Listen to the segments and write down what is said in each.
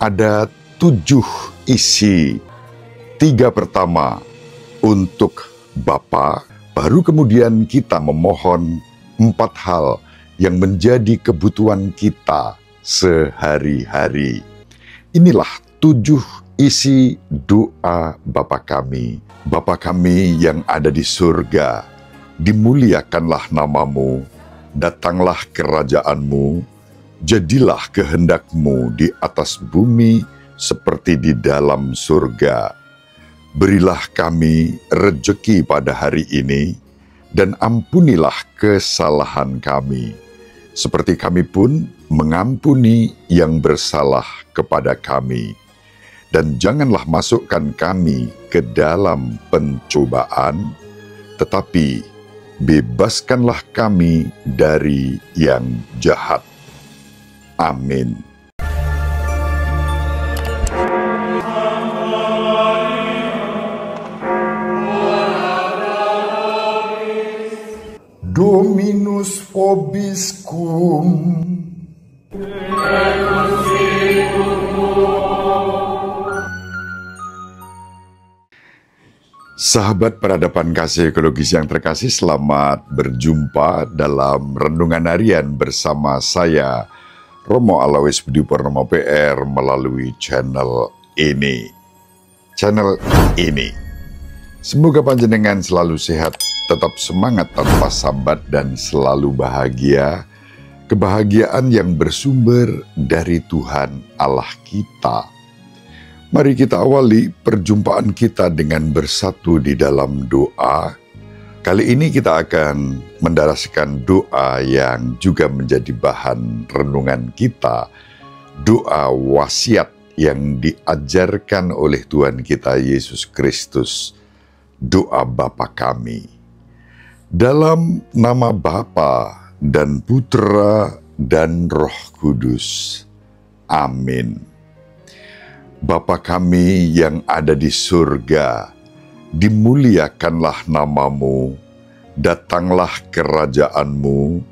ada 7 isi. 3 pertama untuk Bapa, baru kemudian kita memohon 4 hal yang menjadi kebutuhan kita sehari-hari. Inilah 7 isi doa Bapa kami. Bapa kami yang ada di surga, dimuliakanlah namamu, datanglah kerajaanmu, jadilah kehendakmu di atas bumi seperti di dalam surga. Berilah kami rejeki pada hari ini, dan ampunilah kesalahan kami, seperti kami pun mengampuni yang bersalah kepada kami. Dan janganlah masukkan kami ke dalam pencobaan, tetapi bebaskanlah kami dari yang jahat. Amin. Dominus vobiscum. Sahabat peradaban kasih ekologis yang terkasih, selamat berjumpa dalam Renungan Harian bersama saya, Romo Alois Budi Purnomo PR, melalui channel ini. Semoga panjenengan selalu sehat, tetap semangat tanpa sambat, dan selalu bahagia. Kebahagiaan yang bersumber dari Tuhan Allah kita. Mari kita awali perjumpaan kita dengan bersatu di dalam doa. Kali ini kita akan mendaraskan doa yang juga menjadi bahan renungan kita. Doa wasiat yang diajarkan oleh Tuhan kita Yesus Kristus. Doa Bapa kami. Dalam nama Bapa dan Putra dan Roh Kudus. Amin. Bapa kami yang ada di surga, dimuliakanlah namamu, datanglah kerajaanmu,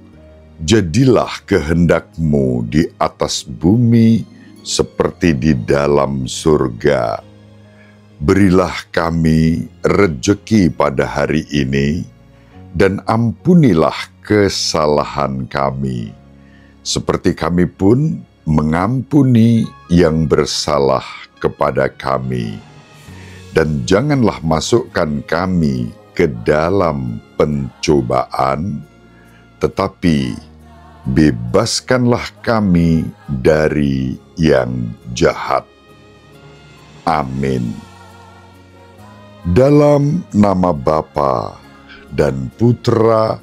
jadilah kehendakmu di atas bumi seperti di dalam surga. Berilah kami rejeki pada hari ini, dan ampunilah kesalahan kami, seperti kami pun mengampuni yang bersalah kepada kami. Dan janganlah masukkan kami ke dalam pencobaan, tetapi bebaskanlah kami dari yang jahat. Amin. Dalam nama Bapa dan Putra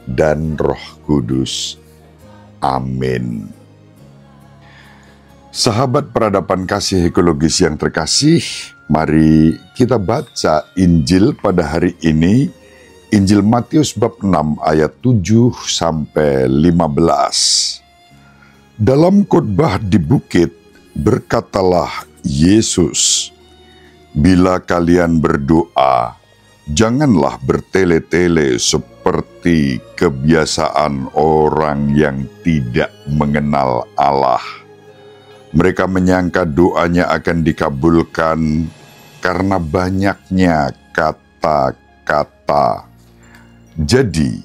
dan Roh Kudus. Amin. Sahabat peradaban kasih ekologis yang terkasih, mari kita baca Injil pada hari ini, Injil Matius bab 6 ayat 7 sampai 15. Dalam khotbah di bukit, berkatalah Yesus, "Bila kalian berdoa, janganlah bertele-tele seperti kebiasaan orang yang tidak mengenal Allah. Mereka menyangka doanya akan dikabulkan karena banyaknya kata-kata. Jadi,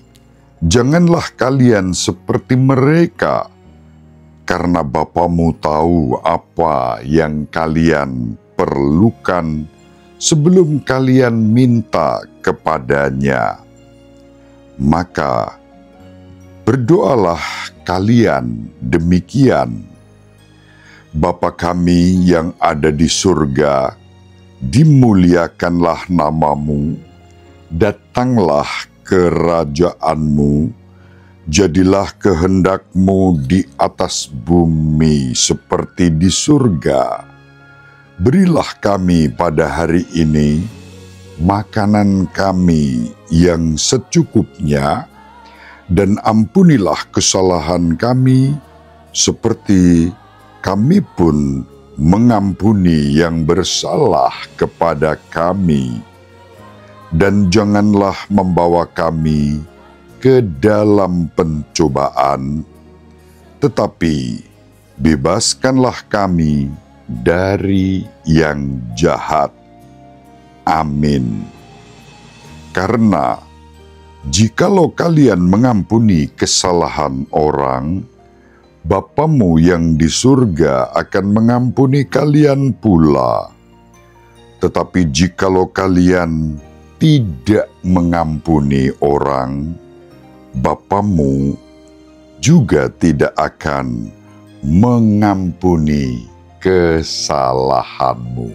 janganlah kalian seperti mereka, karena Bapamu tahu apa yang kalian perlukan sebelum kalian minta kepadanya. Maka, berdoalah kalian demikian: Bapa kami yang ada di surga, dimuliakanlah namamu, datanglah kerajaanmu, jadilah kehendakmu di atas bumi seperti di surga. Berilah kami pada hari ini makanan kami yang secukupnya, dan ampunilah kesalahan kami seperti kami pun mengampuni yang bersalah kepada kami. Dan janganlah membawa kami ke dalam pencobaan, tetapi bebaskanlah kami dari yang jahat. Amin. Karena jikalau kalian mengampuni kesalahan orang, Bapamu yang di surga akan mengampuni kalian pula. Tetapi jikalau kalian tidak mengampuni orang, Bapamu juga tidak akan mengampuni kesalahanmu.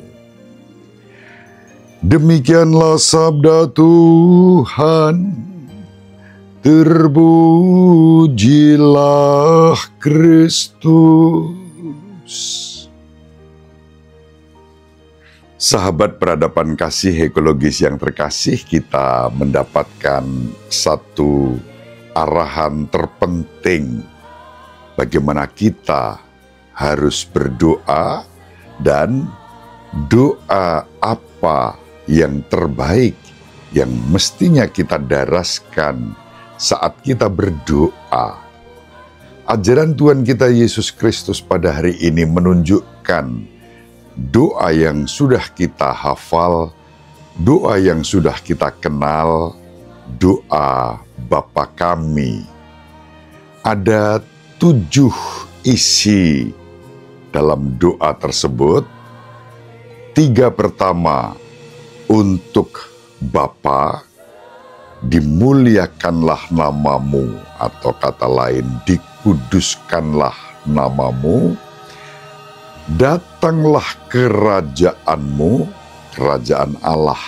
Demikianlah sabda Tuhan. Terpujilah Kristus. Sahabat peradaban kasih ekologis yang terkasih, kita mendapatkan satu arahan terpenting bagaimana kita harus berdoa dan doa apa yang terbaik yang mestinya kita daraskan saat kita berdoa. Ajaran Tuhan kita Yesus Kristus pada hari ini menunjukkan doa yang sudah kita hafal, doa yang sudah kita kenal, doa Bapa Kami. Ada 7 isi dalam doa tersebut. 3 pertama untuk Bapa, dimuliakanlah namamu, atau kata lain dikuduskanlah namamu. Datanglah kerajaanmu, kerajaan Allah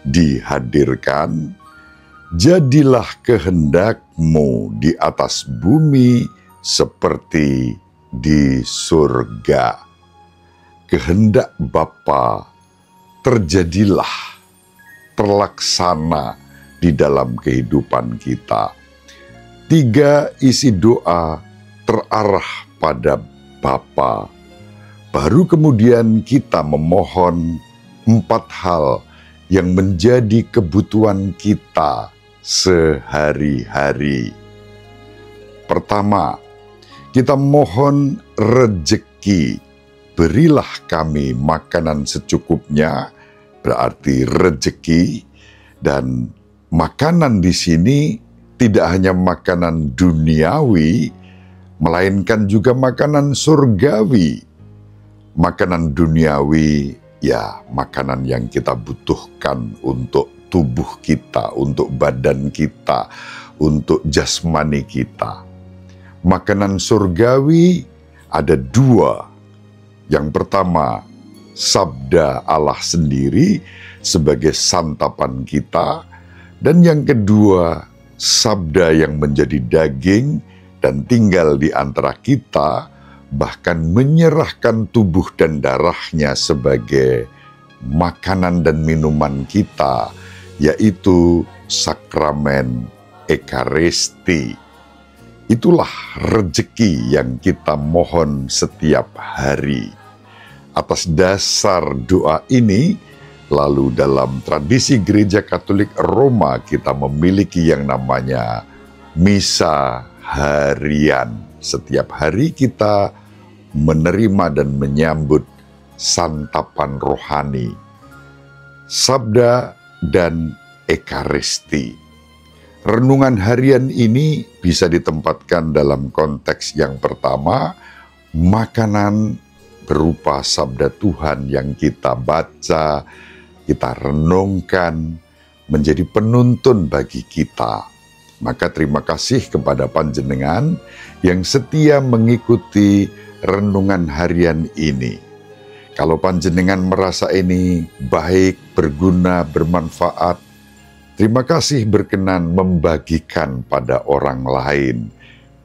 dihadirkan. Jadilah kehendakmu di atas bumi seperti di surga. Kehendak Bapa terjadilah, terlaksana di dalam kehidupan kita. 3 isi doa terarah pada Bapa. Baru kemudian kita memohon 4 hal yang menjadi kebutuhan kita sehari-hari. Pertama, kita mohon rejeki. Berilah kami makanan secukupnya, berarti rejeki. Dan makanan di sini tidak hanya makanan duniawi, melainkan juga makanan surgawi. Makanan duniawi, ya makanan yang kita butuhkan untuk tubuh kita, untuk badan kita, untuk jasmani kita. Makanan surgawi ada 2. Yang pertama, sabda Allah sendiri sebagai santapan kita. Dan yang kedua, sabda yang menjadi daging dan tinggal di antara kita, bahkan menyerahkan tubuh dan darahnya sebagai makanan dan minuman kita, yaitu sakramen Ekaristi. Itulah rejeki yang kita mohon setiap hari. Atas dasar doa ini, lalu dalam tradisi Gereja Katolik Roma kita memiliki yang namanya misa harian. Setiap hari kita menerima dan menyambut santapan rohani, sabda dan Ekaristi. Renungan harian ini bisa ditempatkan dalam konteks yang pertama, makanan berupa sabda Tuhan yang kita baca, kita renungkan, menjadi penuntun bagi kita. Maka terima kasih kepada panjenengan yang setia mengikuti renungan harian ini. Kalau panjenengan merasa ini baik, berguna, bermanfaat, terima kasih berkenan membagikan pada orang lain.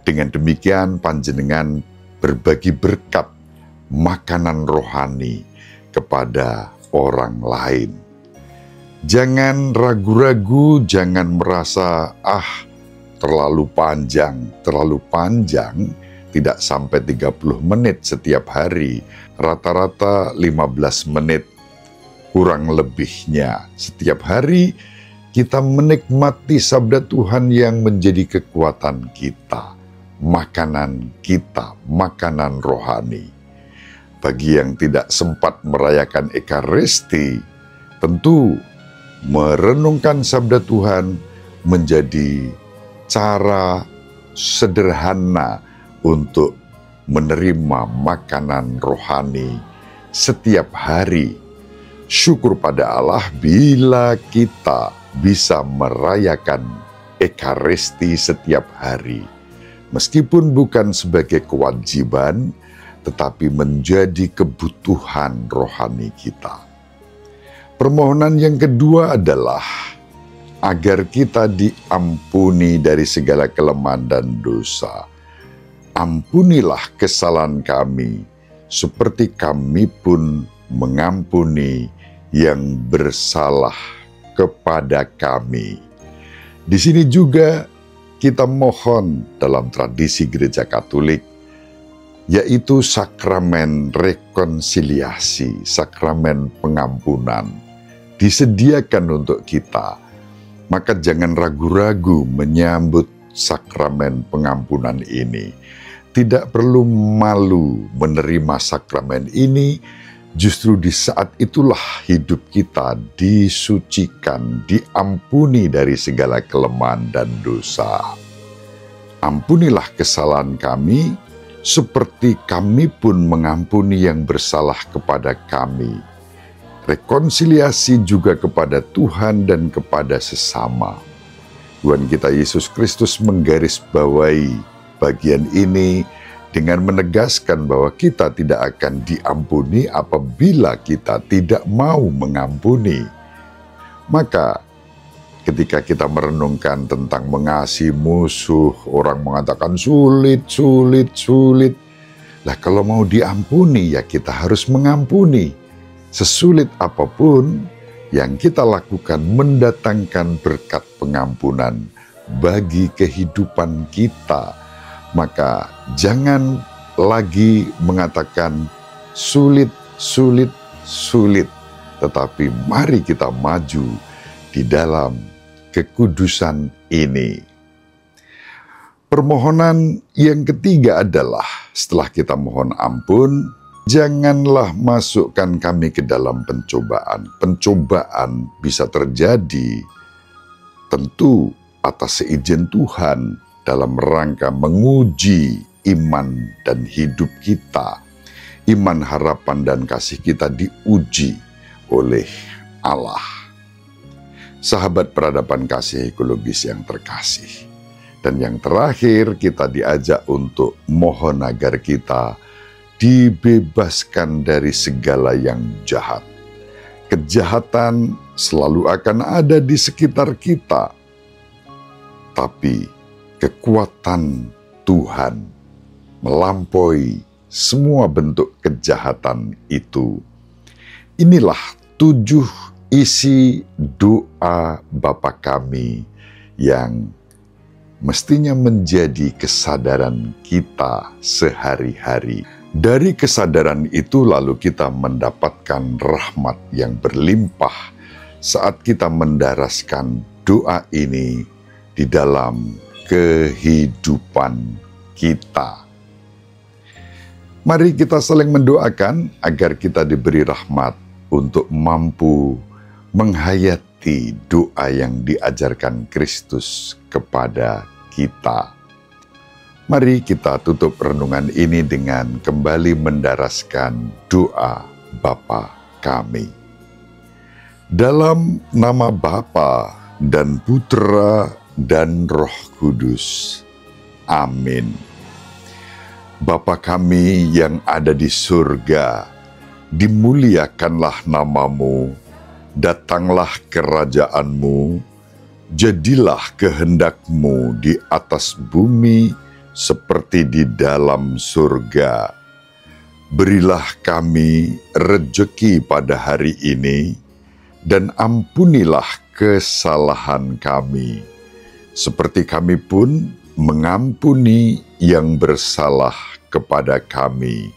Dengan demikian panjenengan berbagi berkat makanan rohani kepada orang lain. Jangan ragu-ragu, jangan merasa terlalu panjang, tidak sampai 30 menit setiap hari, rata-rata 15 menit kurang lebihnya. Setiap hari kita menikmati sabda Tuhan yang menjadi kekuatan kita, makanan kita, makanan rohani. Bagi yang tidak sempat merayakan Ekaristi, tentu merenungkan sabda Tuhan menjadi cara sederhana untuk menerima makanan rohani setiap hari. Syukur pada Allah bila kita bisa merayakan Ekaristi setiap hari, meskipun bukan sebagai kewajiban, tetapi menjadi kebutuhan rohani kita. Permohonan yang kedua adalah agar kita diampuni dari segala kelemahan dan dosa. Ampunilah kesalahan kami, seperti kami pun mengampuni yang bersalah kepada kami. Di sini juga kita mohon dalam tradisi Gereja Katolik, yaitu sakramen rekonsiliasi, sakramen pengampunan, disediakan untuk kita. Maka jangan ragu-ragu menyambut sakramen pengampunan ini. Tidak perlu malu menerima sakramen ini, justru di saat itulah hidup kita disucikan, diampuni dari segala kelemahan dan dosa. Ampunilah kesalahan kami, seperti kami pun mengampuni yang bersalah kepada kami. Rekonsiliasi juga kepada Tuhan dan kepada sesama. Tuhan kita Yesus Kristus menggarisbawahi bagian ini dengan menegaskan bahwa kita tidak akan diampuni apabila kita tidak mau mengampuni. Maka ketika kita merenungkan tentang mengasihi musuh, orang mengatakan sulit. Lah kalau mau diampuni ya kita harus mengampuni. Sesulit apapun yang kita lakukan mendatangkan berkat pengampunan bagi kehidupan kita. Maka jangan lagi mengatakan sulit. Tetapi mari kita maju di dalam kekudusan ini. Permohonan yang ketiga adalah setelah kita mohon ampun, janganlah masukkan kami ke dalam pencobaan. Pencobaan bisa terjadi tentu atas seizin Tuhan dalam rangka menguji iman dan hidup kita. Iman, harapan, dan kasih kita diuji oleh Allah. Sahabat peradaban kasih ekologis yang terkasih. Dan yang terakhir kita diajak untuk mohon agar kita dibebaskan dari segala yang jahat. Kejahatan selalu akan ada di sekitar kita. Tapi kekuatan Tuhan melampaui semua bentuk kejahatan itu. Inilah 7 isi doa Bapa kami yang mestinya menjadi kesadaran kita sehari-hari. Dari kesadaran itu lalu kita mendapatkan rahmat yang berlimpah saat kita mendaraskan doa ini di dalam kehidupan kita. Mari kita saling mendoakan agar kita diberi rahmat untuk mampu menghayati doa yang diajarkan Kristus kepada kita. Mari kita tutup renungan ini dengan kembali mendaraskan doa Bapa kami. Dalam nama Bapa dan Putra dan Roh Kudus. Amin. Bapa kami yang ada di surga, dimuliakanlah namamu, datanglah kerajaanmu, jadilah kehendakmu di atas bumi seperti di dalam surga. Berilah kami rejeki pada hari ini, dan ampunilah kesalahan kami, seperti kami pun mengampuni yang bersalah kepada kami.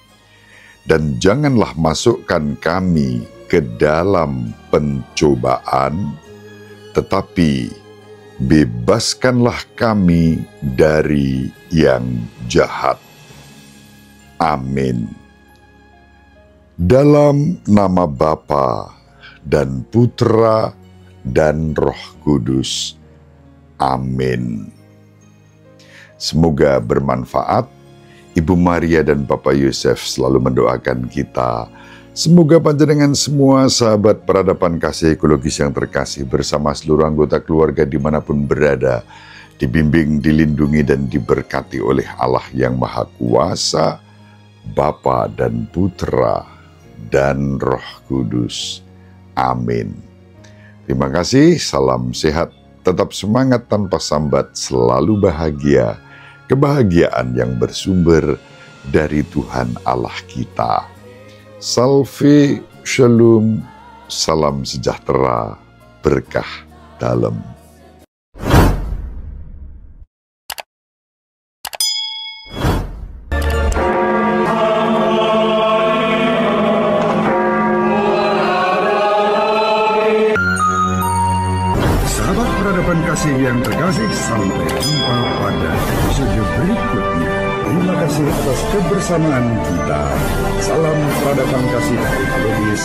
Dan janganlah masukkan kami ke dalam pencobaan, tetapi bebaskanlah kami dari yang jahat. Amin. Dalam nama Bapa dan Putra dan Roh Kudus. Amin. Semoga bermanfaat. Ibu Maria dan Papa Yosef selalu mendoakan kita. Semoga panjenengan semua sahabat peradaban kasih ekologis yang terkasih bersama seluruh anggota keluarga dimanapun berada, dibimbing, dilindungi, dan diberkati oleh Allah yang Maha Kuasa, Bapa dan Putra dan Roh Kudus. Amin. Terima kasih, salam sehat, tetap semangat tanpa sambat, selalu bahagia, kebahagiaan yang bersumber dari Tuhan Allah kita. Salve, shalom, salam sejahtera, berkah dalam. Peradaban kasih yang terkasih, sampai jumpa pada episode berikutnya. Terima kasih atas kebersamaan kita. Salam peradaban kasih ekologis.